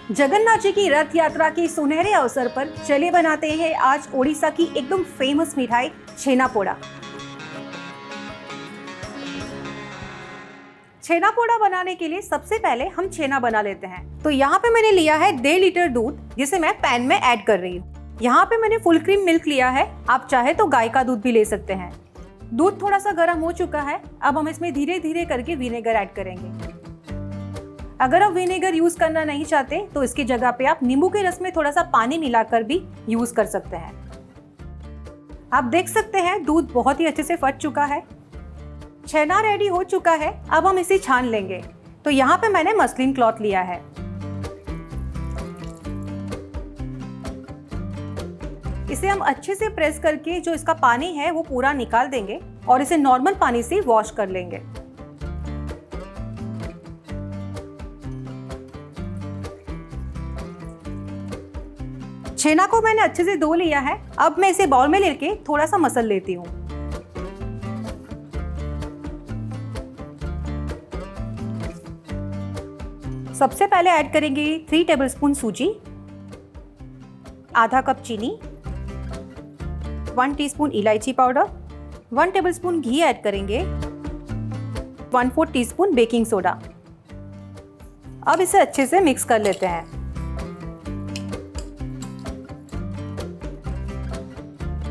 जगन्नाथ जी की रथ यात्रा के सुनहरे अवसर पर चले बनाते हैं आज ओडिशा की एकदम फेमस मिठाई छेनापोड़ा। छेनापोड़ा बनाने के लिए सबसे पहले हम छेना बना लेते हैं। तो यहाँ पे मैंने लिया है 1.5 लीटर दूध, जिसे मैं पैन में ऐड कर रही हूँ। यहाँ पे मैंने फुल क्रीम मिल्क लिया है, आप चाहे तो गाय का दूध भी ले सकते हैं। दूध थोड़ा सा गर्म हो चुका है, अब हम इसमें धीरे धीरे करके विनेगर ऐड करेंगे। अगर आप विनेगर यूज करना नहीं चाहते तो इसकी जगह पे आप नींबू के रस में थोड़ा सा पानी मिलाकर भी यूज कर सकते हैं। आप देख सकते हैं दूध बहुत ही अच्छे से फट चुका है, छेना रेडी हो चुका है। अब हम इसे छान लेंगे। तो यहाँ पे मैंने मसलिन क्लॉथ लिया है। इसे हम अच्छे से प्रेस करके जो इसका पानी है वो पूरा निकाल देंगे और इसे नॉर्मल पानी से वॉश कर लेंगे। छेना को मैंने अच्छे से धो लिया है। अब मैं इसे बाउल में लेके थोड़ा सा मसल लेती हूँ। सबसे पहले ऐड करेंगे 3 टेबलस्पून सूजी, आधा कप चीनी, 1 टीस्पून इलायची पाउडर, 1 टेबलस्पून घी ऐड करेंगे, 1/4 टीस्पून बेकिंग सोडा। अब इसे अच्छे से मिक्स कर लेते हैं।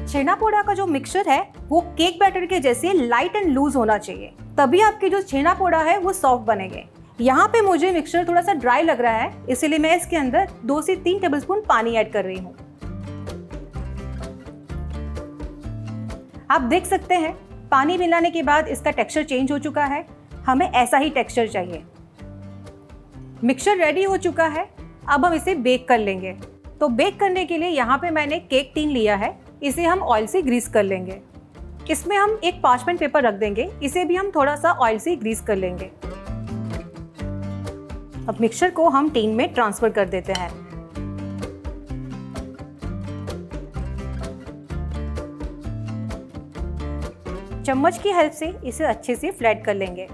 छेनापोड़ा का जो मिक्सचर है वो केक बैटर के जैसे लाइट एंड लूज होना चाहिए, तभी आपके जो छेनापोड़ा है वो सॉफ्ट बनेंगे। यहाँ पे मुझे मिक्सचर थोड़ा सा ड्राई लग रहा है, इसीलिए मैं इसके अंदर 2 से 3 टेबलस्पून पानी ऐड कर रही हूँ। आप देख सकते हैं पानी मिलाने के बाद इसका टेक्सचर चेंज हो चुका है। हमें ऐसा ही टेक्सचर चाहिए। मिक्सचर रेडी हो चुका है, अब हम इसे बेक कर लेंगे। तो बेक करने के लिए यहाँ पे मैंने केक टिन लिया है, इसे हम ऑयल से ग्रीस कर लेंगे। इसमें हम एक पार्चमेंट पेपर रख देंगे, इसे भी हम थोड़ा सा ऑयल से ग्रीस कर लेंगे। अब मिक्सचर को हम टिन में ट्रांसफर कर देते हैं। चम्मच की हेल्प से इसे अच्छे से फ्लैट कर लेंगे।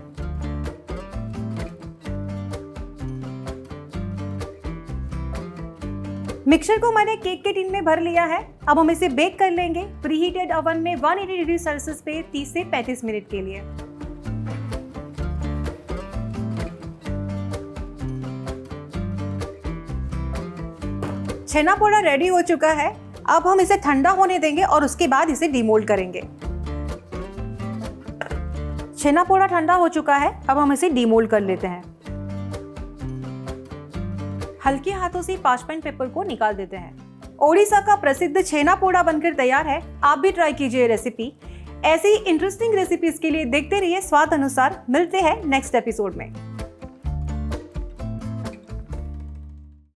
मिक्सचर को मैंने केक के टिन में भर लिया है। अब हम इसे बेक कर लेंगे प्रीहीटेड ओवन में 180 डिग्री सेल्सियस पे 30 से 35 मिनट के लिए। छेनापोड़ा रेडी हो चुका है। अब हम इसे ठंडा होने देंगे और उसके बाद इसे डीमोल्ड करेंगे। छेनापोड़ा ठंडा हो चुका है, अब हम इसे डीमोल्ड कर लेते हैं। हल्के हाथों से पार्चमेंट पेपर को निकाल देते हैं। ओडिशा का प्रसिद्ध छेनापोड़ा बनकर तैयार है। आप भी ट्राई कीजिए रेसिपी। ऐसी इंटरेस्टिंग रेसिपीज के लिए देखते रहिए स्वाद अनुसार। मिलते हैं नेक्स्ट एपिसोड में।